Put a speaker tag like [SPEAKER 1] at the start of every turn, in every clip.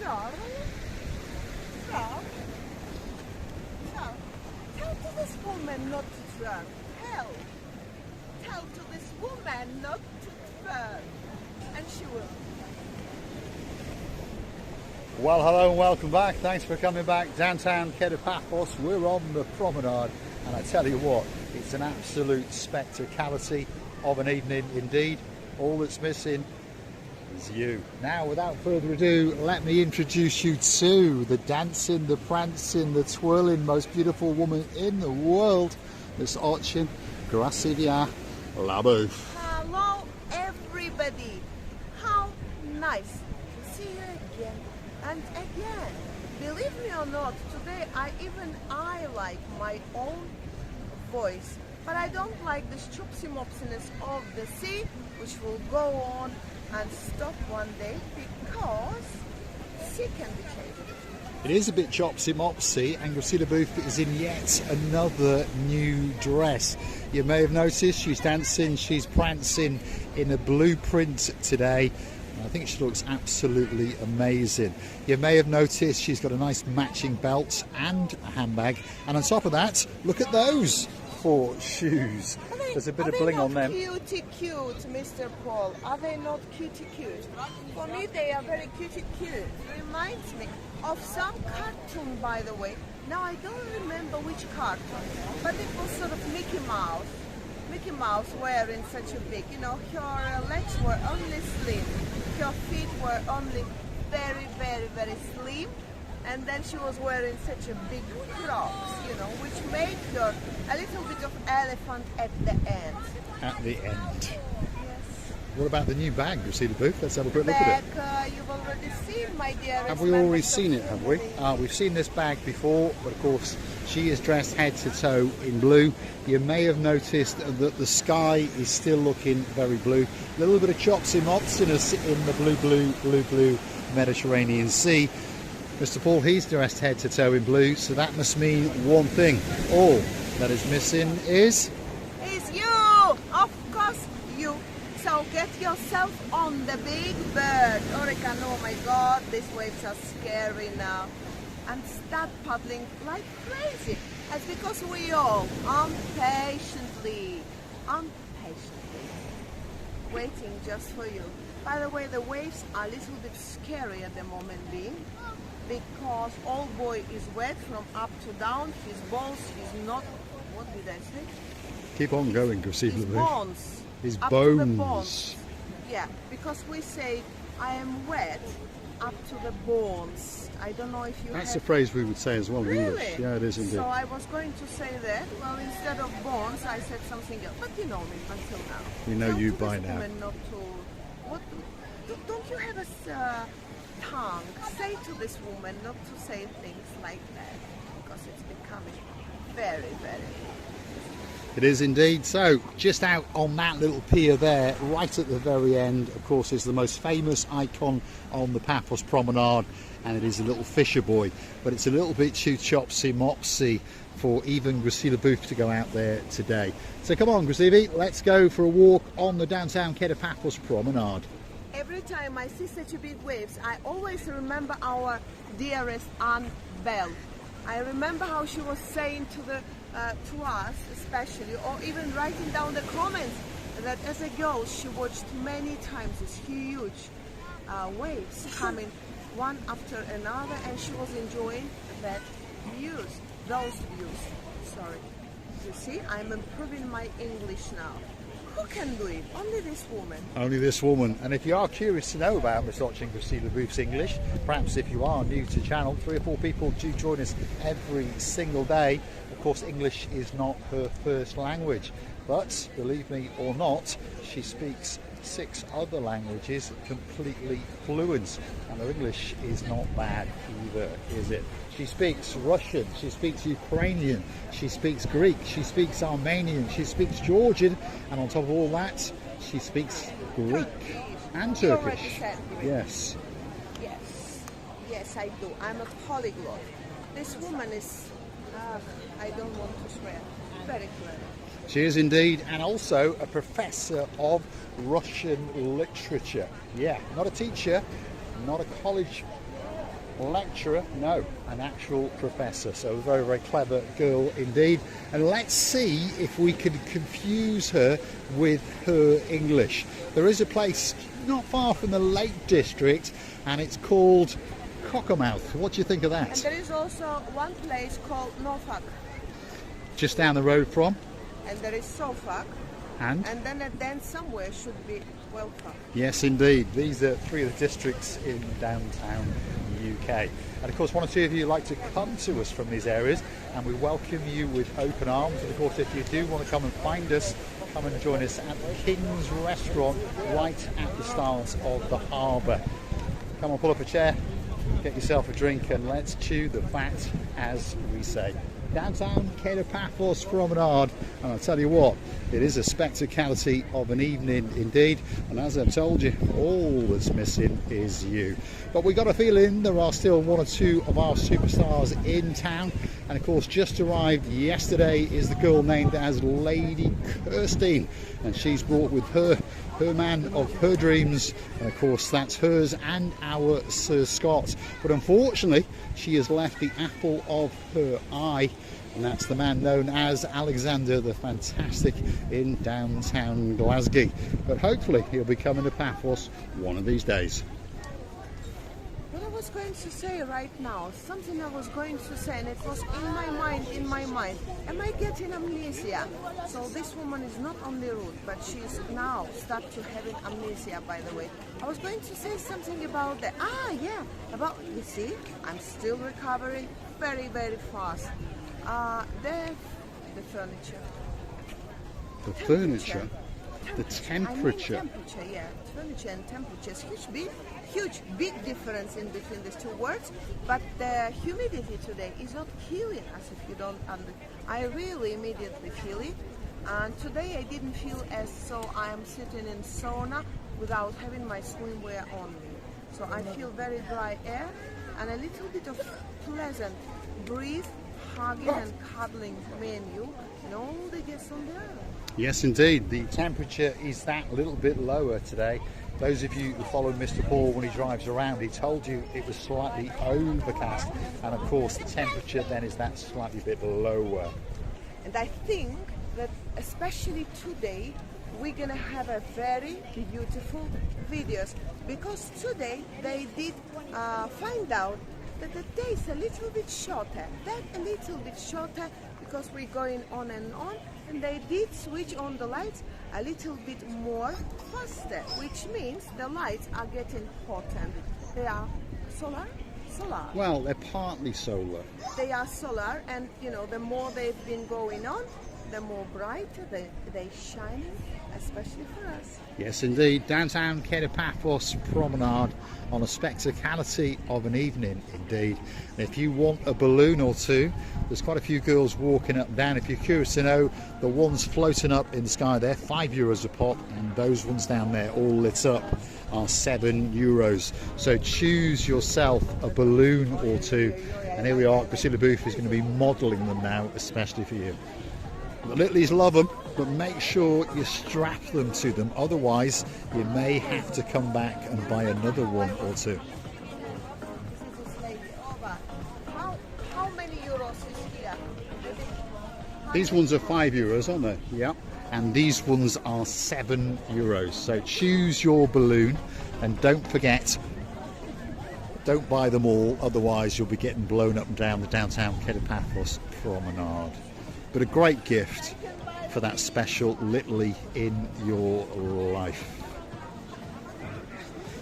[SPEAKER 1] Stroll. Stroll. Stroll. Tell to this woman not to twerk. Tell to this woman not to twerk. And she will.
[SPEAKER 2] Well, hello and welcome back. Thanks for coming back. Downtown Paphos. We're on the promenade, and I tell you what, it's an absolute spectacality of an evening indeed. All that's missing is you. Now, without further ado, let me introduce you to the dancing, the prancing, the twirling, most beautiful woman in the world, Miss Ochin Gracilia Labouf.
[SPEAKER 1] Hello, everybody. How nice to see you again and again. Believe me or not, today I like my own voice, but I don't like this chopsy-mopsiness of the sea, which will go on and stop one day because sea can be changed.
[SPEAKER 2] It is a bit chopsy-mopsy, and Gracilia Labouf is in yet another new dress. You may have noticed she's dancing, she's prancing in a blueprint today. I think she looks absolutely amazing. You may have noticed she's got a nice matching belt and a handbag, and on top of that, look at those 4 shoes. There's a bit of bling on them.
[SPEAKER 1] Are they not cutie cute, Mr. Paul? Are they not cutie cute? For me, they are very cutie cute. Reminds me of some cartoon, by the way. Now, I don't remember which cartoon, but it was sort of Mickey Mouse. Mickey Mouse wearing such a big, her legs were only slim, her feet were only very, very, very slim, and then she was wearing such a big crocs, which made her a little bit of elephant at the end.
[SPEAKER 2] At the end.
[SPEAKER 1] Yes.
[SPEAKER 2] What about the new bag, Gracilia Labouf? Let's have a quick look at it.
[SPEAKER 1] You've already seen, my dear.
[SPEAKER 2] Have we already seen it, have we? We've seen this bag before, but of course she is dressed head to toe in blue. You may have noticed that the sky is still looking very blue. A little bit of chopsy-mopsiness in the blue Mediterranean Sea. Mr. Paul, he's dressed head to toe in blue, so that must mean one thing. All that is missing is
[SPEAKER 1] you! Of course, you. So get yourself on the big bird. Marika, oh my God, these waves are scary now. And start paddling like crazy. That's because we all impatiently waiting just for you. By the way, the waves are a little bit scary at the moment being, because old boy is wet from up to down. His balls, he's not, what did I say?
[SPEAKER 2] Keep on going, Gracilia
[SPEAKER 1] His
[SPEAKER 2] Labouf.
[SPEAKER 1] bones.
[SPEAKER 2] His
[SPEAKER 1] up to the
[SPEAKER 2] bones.
[SPEAKER 1] Yeah, because we say, I am wet up to the bones. I don't know if you
[SPEAKER 2] That's
[SPEAKER 1] have...
[SPEAKER 2] a phrase we would say as well in
[SPEAKER 1] Really?
[SPEAKER 2] English. Yeah, it is indeed.
[SPEAKER 1] So I was going to say that. Well, instead of bones, I said something else. But you know me until now.
[SPEAKER 2] We know
[SPEAKER 1] Tell
[SPEAKER 2] you
[SPEAKER 1] to
[SPEAKER 2] by
[SPEAKER 1] this
[SPEAKER 2] now.
[SPEAKER 1] woman not to... Don't you have a tongue? Say to this woman not to say things like that, because it's becoming very, very...
[SPEAKER 2] It is indeed. So, just out on that little pier there, right at the very end, of course, is the most famous icon on the Paphos promenade, and it is a little fisher boy. But it's a little bit too chopsy-mopsy for even Gracilia Labouf to go out there today. So come on, Gracilia, let's go for a walk on the downtown Paphos promenade.
[SPEAKER 1] Every time I see such big waves, I always remember our dearest Aunt Belle. I remember how she was saying to us especially, or even writing down the comments, that as a girl she watched many times these huge waves coming one after another, and she was enjoying those views. Sorry. You see, I'm improving my English now. Who can do it? Only this woman.
[SPEAKER 2] Only this woman. And if you are curious to know about Miss Ochin Gracilia Labouf's English, perhaps if you are new to the channel, 3 or 4 people do join us every single day. Of course, English is not her first language, but believe me or not, she speaks 6 other languages completely fluent, and her English is not bad either, is it? She speaks Russian, she speaks Ukrainian, she speaks Greek, she speaks Armenian, she speaks Georgian, and on top of all that, she speaks Greek and Turkish. Yes.
[SPEAKER 1] Yes, I do. I'm a polyglot. This woman is, I don't want to swear, very clever.
[SPEAKER 2] She is indeed, and also a professor of Russian literature. Yeah, not a teacher, not a college lecturer, no, an actual professor. So a very, very clever girl indeed. And let's see if we can confuse her with her English. There is a place not far from the Lake District, and it's called Cockermouth. What do you think of that?
[SPEAKER 1] And there is also one place called Norfolk.
[SPEAKER 2] Just down the road from?
[SPEAKER 1] And there is Suffolk.
[SPEAKER 2] And
[SPEAKER 1] then somewhere should be Welcome.
[SPEAKER 2] Yes, indeed. These are three of the districts in downtown UK. And of course, one or two of you like to come to us from these areas, and we welcome you with open arms. And of course, if you do want to come and find us, come and join us at the King's Restaurant right at the start of the harbour. Come on, pull up a chair, get yourself a drink, and let's chew the fat, as we say. Downtown Paphos promenade, and I'll tell you what, it is a spectacality of an evening indeed, and as I've told you, all that's missing is you. But we got a feeling there are still one or two of our superstars in town, and of course just arrived yesterday is the girl named as Lady Kirstine, and she's brought with her man of her dreams, and of course that's hers and our Sir Scott. But unfortunately she has left the apple of her eye, and that's the man known as Alexander the Fantastic in downtown Glasgow. But hopefully he'll be coming to Paphos one of these days.
[SPEAKER 1] What I was going to say right now, something I was going to say, and it was in my mind. Am I getting amnesia? So this woman is not only rude, but she's now started to having amnesia, by the way. I was going to say something about the, you see, I'm still recovering very, very fast. The furniture.
[SPEAKER 2] The furniture? The temperature.
[SPEAKER 1] I mean temperature, yeah. Furniture and temperature is huge, big difference in between these two words. But the humidity today is not killing us if you don't understand. I really immediately feel it. And today I didn't feel as so I am sitting in sauna without having my swimwear on me. So I feel very dry air and a little bit of pleasant breeze, hugging and cuddling me and you and all the guests on the island.
[SPEAKER 2] Yes, indeed. The temperature is that little bit lower today. Those of you who follow Mr. Paul when he drives around, he told you it was slightly overcast, and of course the temperature then is that slightly bit lower.
[SPEAKER 1] And I think that especially today we're gonna have a very beautiful videos, because today they did find out that the day is a little bit shorter, because we're going on and on, and they did switch on the lights a little bit more faster, which means the lights are getting hotter. They are solar.
[SPEAKER 2] Well, they're partly solar.
[SPEAKER 1] They are solar, and you know, the more they've been going on, the more brighter they shining, especially for us.
[SPEAKER 2] Yes, indeed. Downtown Paphos promenade on a spectacality of an evening, indeed. And if you want a balloon or two, there's quite a few girls walking up and down. If you're curious to know, the ones floating up in the sky, they're €5 a pop, and those ones down there, all lit up, are €7. So choose yourself a balloon or two. And here we are. Priscilla Booth is going to be modelling them now, especially for you. The littlies love them, but make sure you strap them to them, otherwise you may have to come back and buy another one or two.
[SPEAKER 1] How many euros is here?
[SPEAKER 2] These ones are €5, aren't they? Yeah. And these ones are €7. So choose your balloon, and don't forget, don't buy them all, otherwise you'll be getting blown up and down the downtown Paphos promenade. But a great gift for that special Litly in your life.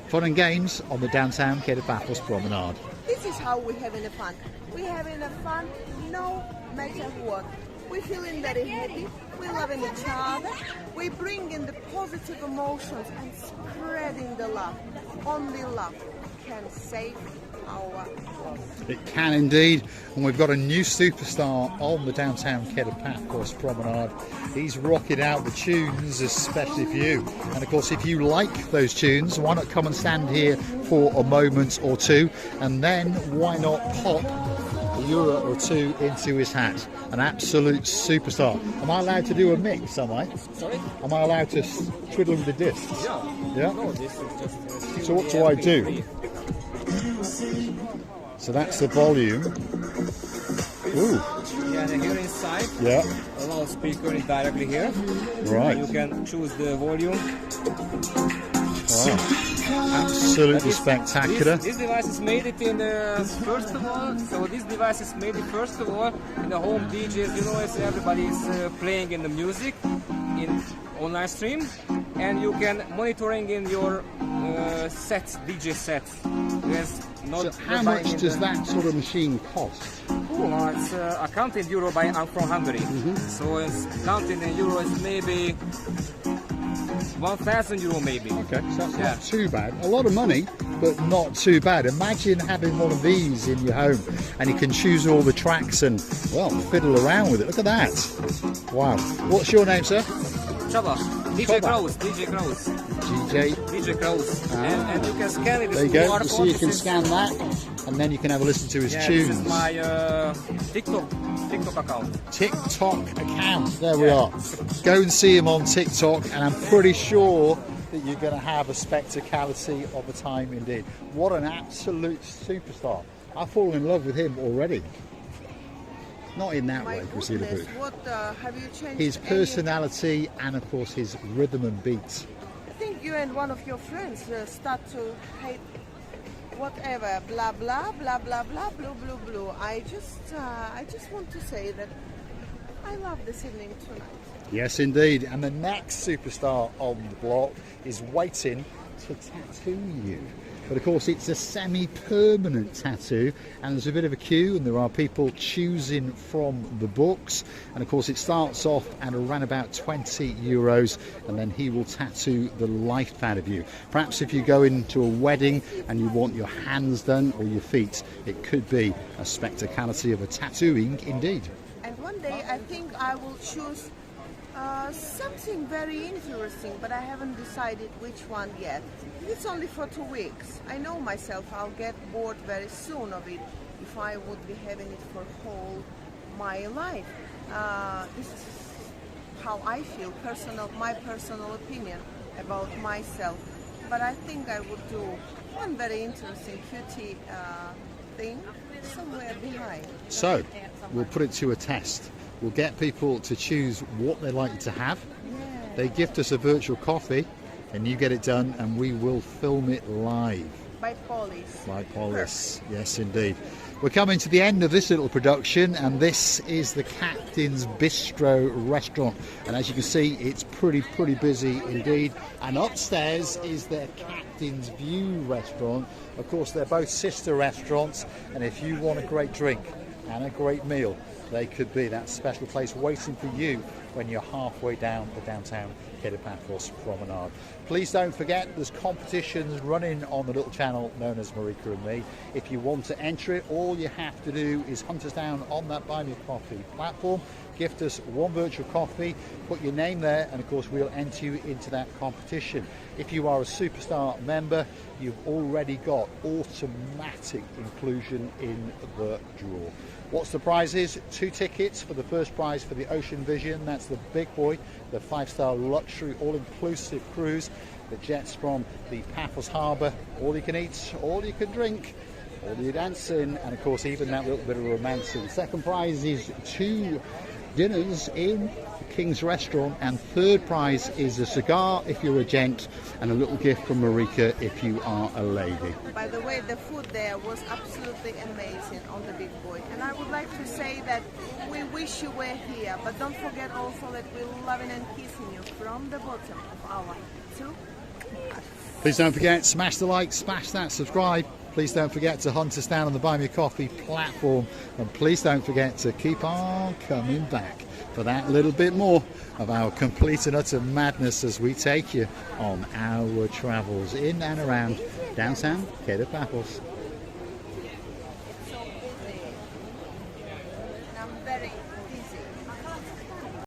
[SPEAKER 2] Fun and games on the downtown Paphos promenade.
[SPEAKER 1] This is how we're having a fun. We're having a fun no matter what. We're feeling very happy. We're loving each other. We're bringing the positive emotions and spreading the love. Only love can save our lives.
[SPEAKER 2] It can indeed, and we've got a new superstar on the downtown Paphos promenade. He's rocking out the tunes especially for you, and of course if you like those tunes, why not come and stand here for a moment or two, and then why not pop €1 or two into his hat. An absolute superstar. Am I allowed to do a mix, am I?
[SPEAKER 3] Sorry?
[SPEAKER 2] Am I allowed to twiddle with the discs?
[SPEAKER 3] Yeah.
[SPEAKER 2] Yeah?
[SPEAKER 3] No, this is just
[SPEAKER 2] So what do I do? So that's the volume. Ooh.
[SPEAKER 3] Yeah, and here inside,
[SPEAKER 2] Yeah.
[SPEAKER 3] a loudspeaker is directly here.
[SPEAKER 2] Right.
[SPEAKER 3] You can choose the volume.
[SPEAKER 2] Wow. Absolutely spectacular.
[SPEAKER 3] This device is made it in the first of all. So this device is made it first of all in the home DJs. You know, as everybody is playing in the music in online stream, and you can monitoring in your sets, DJ sets. There's not.
[SPEAKER 2] So how much does that sort of machine cost?
[SPEAKER 3] Oh, it's accounted in euro. I'm from Hungary, so it's counted in euros maybe 1,000 euro maybe.
[SPEAKER 2] Okay, so that's
[SPEAKER 3] Yeah.
[SPEAKER 2] not too bad. A lot of money, but not too bad. Imagine having one of these in your home and you can choose all the tracks and, well, fiddle around with it. Look at that. Wow. What's your name, sir?
[SPEAKER 3] Chaba, DJ
[SPEAKER 2] Chaba.
[SPEAKER 3] Kraus, DJ Kraus,
[SPEAKER 2] DJ.
[SPEAKER 3] DJ Kraus, and you can scan it.
[SPEAKER 2] There you go.
[SPEAKER 3] QR
[SPEAKER 2] So
[SPEAKER 3] code.
[SPEAKER 2] you can
[SPEAKER 3] This is-
[SPEAKER 2] scan that and then you can have a listen to his
[SPEAKER 3] Yeah,
[SPEAKER 2] tunes.
[SPEAKER 3] this is my TikTok account.
[SPEAKER 2] TikTok account. There we
[SPEAKER 3] Yeah.
[SPEAKER 2] are. Go and see him on TikTok, and I'm pretty sure that you're going to have a spectacality of a time indeed. What an absolute superstar. I've fallen in love with him already. Not in that
[SPEAKER 1] My
[SPEAKER 2] way, Priscilla
[SPEAKER 1] goodness,
[SPEAKER 2] Booth.
[SPEAKER 1] what have you changed?
[SPEAKER 2] His
[SPEAKER 1] any-
[SPEAKER 2] personality and, of course, his rhythm and beats.
[SPEAKER 1] I think you and one of your friends start to hate whatever, blah blah blah blah blah blue blue blue. I just want to say that I love this evening tonight.
[SPEAKER 2] Yes, indeed. And the next superstar on the block is waiting to tattoo you. But of course, it's a semi-permanent tattoo, and there's a bit of a queue, and there are people choosing from the books. And of course, it starts off at around about 20 euros, and then he will tattoo the life out of you. Perhaps if you go into a wedding and you want your hands done or your feet, it could be a spectacality of a tattooing indeed.
[SPEAKER 1] And one day I think I will choose something very interesting, but I haven't decided which one yet. It's only for 2 weeks. I know myself I'll get bored very soon of it if I would be having it for whole my life. This is how I feel, my personal opinion about myself. But I think I would do one very interesting cutie thing somewhere behind.
[SPEAKER 2] So, we'll put it to a test. We'll get people to choose what they like to have.
[SPEAKER 1] Yeah.
[SPEAKER 2] They gift us a virtual coffee, and you get it done, and we will film it live.
[SPEAKER 1] By Polis.
[SPEAKER 2] By Polis, yes indeed. We're coming to the end of this little production, and this is the Captain's Bistro restaurant. And as you can see, it's pretty busy indeed. And upstairs is their Captain's View restaurant. Of course, they're both sister restaurants, and if you want a great drink and a great meal, they could be that special place waiting for you when you're halfway down the downtown Paphos promenade. Please don't forget there's competitions running on the little channel known as Marika and Me. If you want to enter it, all you have to do is hunt us down on that Buy Me a Coffee platform, gift us one virtual coffee, put your name there, and of course we'll enter you into that competition. If you are a Superstar member, you've already got automatic inclusion in the draw. What's the prizes? 2 tickets for the first prize for the Ocean Vision. That's the big boy, the 5-star luxury all-inclusive cruise that jets from the Paphos harbour. All you can eat, all you can drink, all you dancing, and of course even that little bit of romancing. Second prize is 2 dinners in King's Restaurant, and third prize is a cigar if you're a gent, and a little gift from Marika if you are a lady.
[SPEAKER 1] By the way, the food there was absolutely amazing on the Big Boy. And I would like to say that we wish you were here, but don't forget also that we're loving and kissing you from the bottom of our 2.
[SPEAKER 2] Please don't forget, smash the like, smash that subscribe. Please don't forget to hunt us down on the Buy Me a Coffee platform, and please don't forget to keep on coming back for that little bit more of our complete and utter madness as we take you on our travels in and around downtown Paphos.